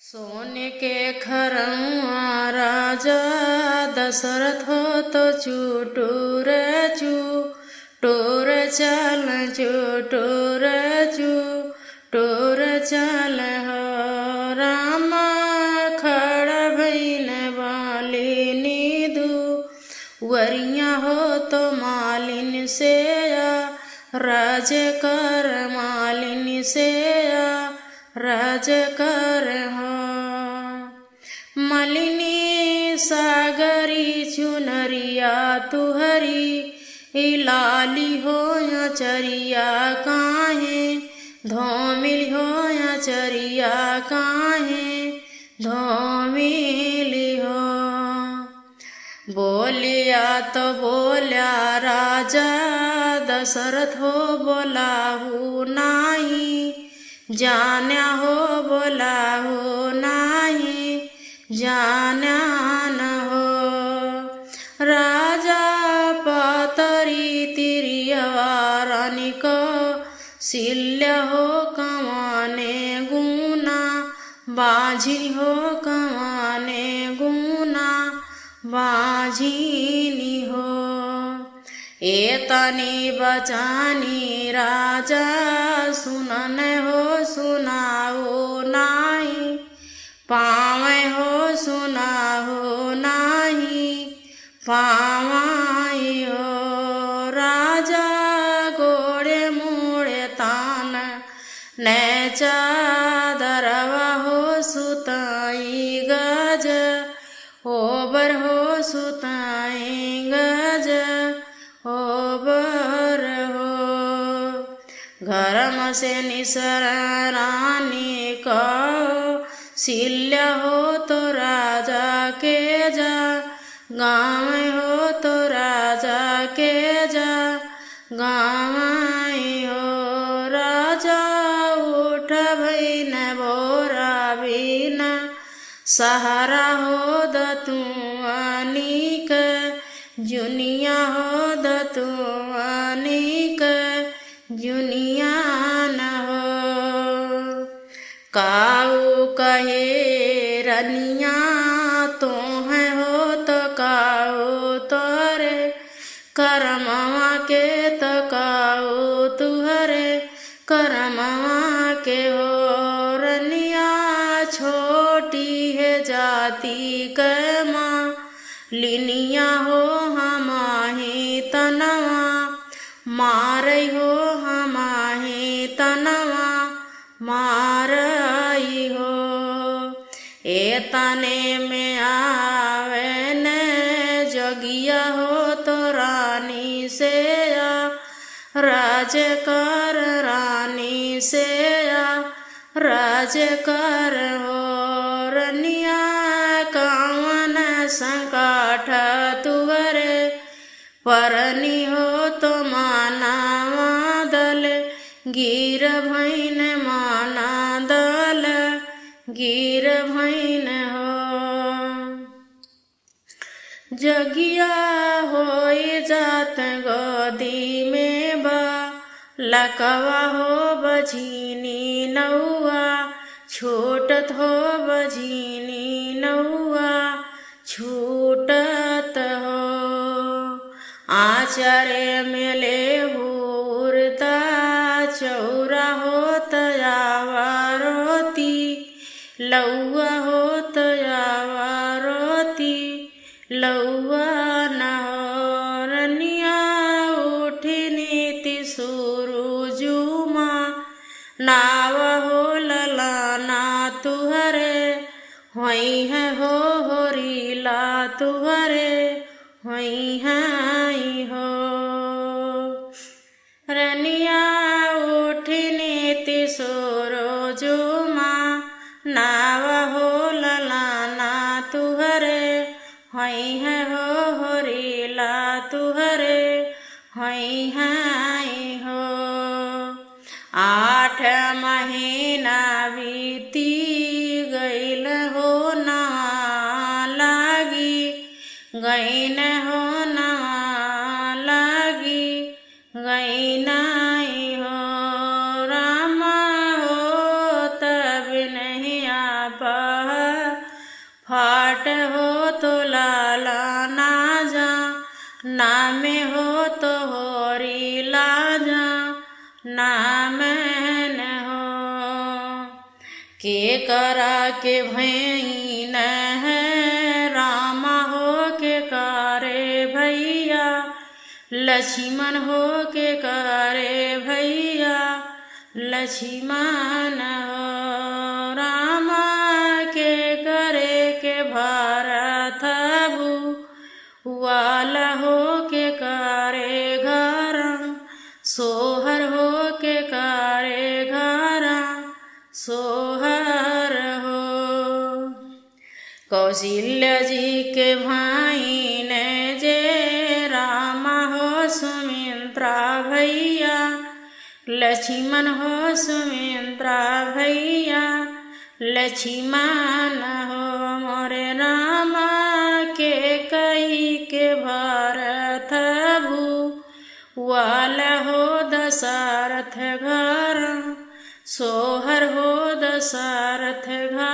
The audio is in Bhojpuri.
सोने के खरौआ राजा दशरथ हो तो चूटूर चूटूर चल चूटूर चूटूर चल हो राम खड़ा भईन बालिनी दुवरिया हो तो मालिन से राज कर मालिन से राज कर हो मलिनी सागरी चुनरिया तुहरी लाली हो या चरिया काहे धोमिल हो या चरिया काहे धोमिली हो बोलिया तो बोल्या राजा दशरथ हो बोलाहू नाही जान्या हो बोलाहू नाही जान्या न हो राजा पातरी तिरियवा रानी को सिल्य हो कमाने गुना बाझी हो कमाने गुना बाझीनी हो एतनी बचानी राजा सुनन हो सुनाओ नाही पावे हो सुनाओ नाही पावाई हो राजा गोड़े मोड़े तान ने चादरवा हो सुताई गज ओबर हो सुताई गज ओबर हो घरम से निसर रानी को सिल्य हो तो राजा के जा गाँव हो तो राजा के जा गाँव हो राजा उठ भईन बोरा बीन सहारा हो दतुआनिक जुनिया हो दतुआनिक जुनिया न हो काऊ कहे रनिया तो है हो तो काऊ तोरे करमवा के तो काऊ तुहरे करमवा के हो रनिया छोटी है जाति कमा लिनिया हो हमाही तनवा मारई हो हमाही तनवा मारई हो एतने में आवे ने जगिया हो तो रानी से राज कर रानी से राज कर हो रनिया कावन संकट तुहरे परनी हो तो माना दल गिर भईन माना दल गिर भईन हो जगिया होई जात गोदी में बा लकवा हो बझीनी नौआ छूटत हो बझीनी नौआ छूटत हो आचार्य मिले हुरता चौरा हो तयावा रोती लौआ हो तयावा रोती लौआ न हो रनिया उठी नीति सुरुजुमा नाव हो ललाना तुहरे होई है हो होरीला तुहरे होई है हो रनिया उठी नीति सुरुजुमा नाव हो ललाना तुहरे होई है हो होरीला तुहरे होई है हो 8 महीना बीती गईल हो ना लागी गईन हो ना लागी गईन हो रामा हो तब नहीं आ पा फाट हो तो लाला ना जा, नाम हो तो होरी लाजा, नाम न हो। के करा के भईन है रामा हो के करे भैया, लक्ष्मण हो के करे भैया, लक्ष्मण हो। रामा के करे के भरत वाला हो के करे घर, सोहर हो के करे घर, सोहर हो। कौशल्या जी के भाई ने जे रामा हो सुमित्रा भैया, लक्ष्मण हो सुमित्रा भैया, लक्ष्मण हो। मोरे रामा के कई के भरत वाला हो दशरथ घर, सोहर हो दशरथ घर।